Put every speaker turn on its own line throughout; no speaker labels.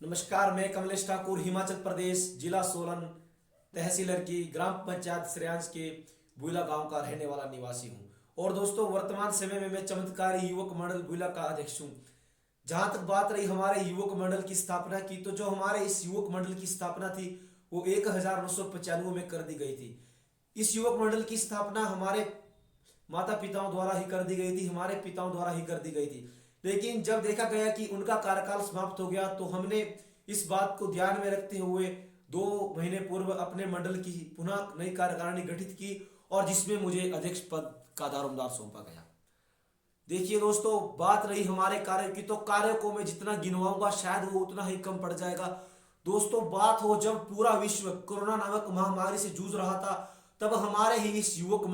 नमस्कार, मैं कमलेश ठाकुर हिमाचल प्रदेश जिला सोलन तहसीलर की ग्राम पंचायत श्रेयांश के बुइला गांव का रहने वाला निवासी हूं। और दोस्तों, वर्तमान समय में मैं चमत्कारी युवक मंडल बुइला का अध्यक्ष हूं। जहां तक बात रही हमारे युवक मंडल की स्थापना की, तो जो हमारे इस युवक मंडल की स्थापना थी वो 1995 में कर दी गई थी। इस युवक मंडल की स्थापना हमारे माता पिताओं द्वारा ही कर दी गई थी, हमारे पिताओं द्वारा ही कर दी गई थी। लेकिन जब देखा गया कि उनका कार्यकाल समाप्त हो गया, तो हमने इस बात को ध्यान में रखते हुए 2 महीने पूर्व अपने मंडल की पुनः नई कार्यकारिणी गठित की, और जिसमें मुझे अध्यक्ष पद का दारोमदार सौंपा गया। देखिए दोस्तों, बात रही हमारे कार्य की, तो कार्य को मैं जितना गिनवाऊंगा शायद वो उतना ही कम पड़ जाएगा। दोस्तों, बात हो जब पूरा विश्व कोरोना नामक महामारी से जूझ रहा था, तब हमारे ही इस युवक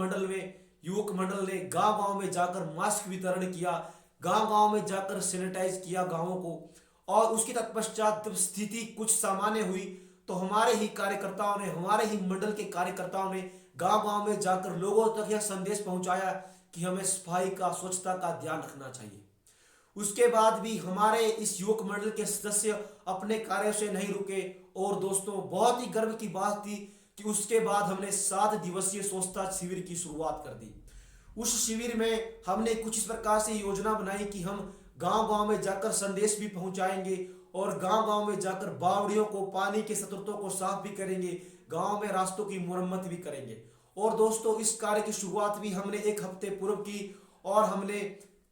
मंडल ने गांव गांव में जाकर मास्क वितरण किया, गांव गांव में जाकर सैनिटाइज किया गांवों को। और उसके तत्पश्चात जब स्थिति कुछ सामान्य हुई, तो हमारे ही कार्यकर्ताओं ने, हमारे ही मंडल के कार्यकर्ताओं ने गांव गांव में जाकर लोगों तक यह संदेश पहुंचाया कि हमें सफाई का, स्वच्छता का ध्यान रखना चाहिए। उसके बाद भी हमारे इस युवक मंडल के सदस्य अपने कार्य से नहीं रुके। और दोस्तों, बहुत ही गर्व की बात थी कि उसके बाद हमने 7 दिवसीय स्वच्छता शिविर की शुरुआत कर दी। उस शिविर में हमने कुछ इस प्रकार से योजना बनाई कि हम गांव गांव में जाकर संदेश भी पहुंचाएंगे, और गांव गांव में जाकर बावड़ियों को, पानी के स्रोतों को साफ भी करेंगे, गांव में रास्तों की मुरम्मत भी करेंगे। और दोस्तों, इस कार्य की शुरुआत भी हमने 1 हफ्ते पूर्व की, और हमने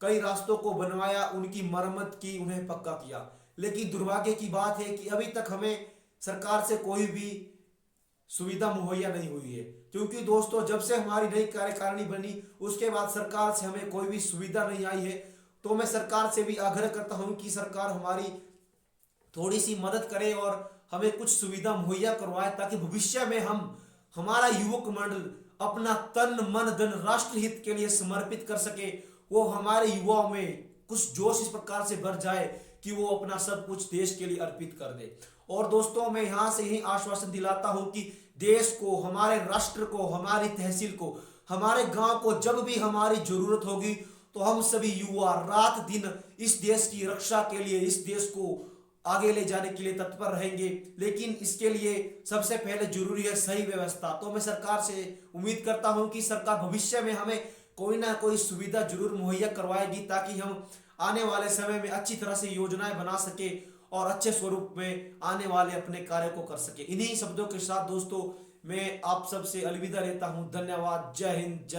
कई रास्तों को बनवाया, उनकी मरम्मत की, उन्हें पक्का किया। लेकिन दुर्भाग्य की बात है कि अभी तक हमें सरकार से कोई भी सुविधा मुहैया नहीं हुई है। क्योंकि दोस्तों, जब से हमारी नई कार्यकारिणी बनी, उसके बाद सरकार से हमें कोई भी सुविधा नहीं आई है। तो मैं सरकार से भी आग्रह करता हूं कि सरकार हमारी थोड़ी सी मदद करे और हमें कुछ सुविधा मुहैया करवाए, ताकि भविष्य में हमारा युवक मंडल अपना तन मन धन राष्ट्रहित के लिए समर्पित कर सके। वो हमारे युवाओं में कुछ जोश इस प्रकार से भर जाए कि वो अपना सब कुछ देश के लिए अर्पित कर दे। और दोस्तों, मैं यहाँ से ही आश्वासन दिलाता हूँ कि देश को, हमारे राष्ट्र को, हमारी तहसील को, हमारे गांव को जब भी हमारी जरूरत होगी, तो हम सभी युवा रात दिन इस देश की रक्षा के लिए, इस देश को आगे ले जाने के लिए तत्पर रहेंगे। लेकिन इसके लिए सबसे पहले जरूरी है सही व्यवस्था। तो मैं सरकार से उम्मीद करता हूं कि सरकार भविष्य में हमें कोई ना कोई सुविधा जरूर मुहैया करवाएगी, ताकि हम आने वाले समय में अच्छी तरह से योजनाएं बना सके और अच्छे स्वरूप में आने वाले अपने कार्य को कर सके। इन्हीं शब्दों के साथ दोस्तों, मैं आप सबसे अलविदा लेता हूं। धन्यवाद। जय हिंद। जय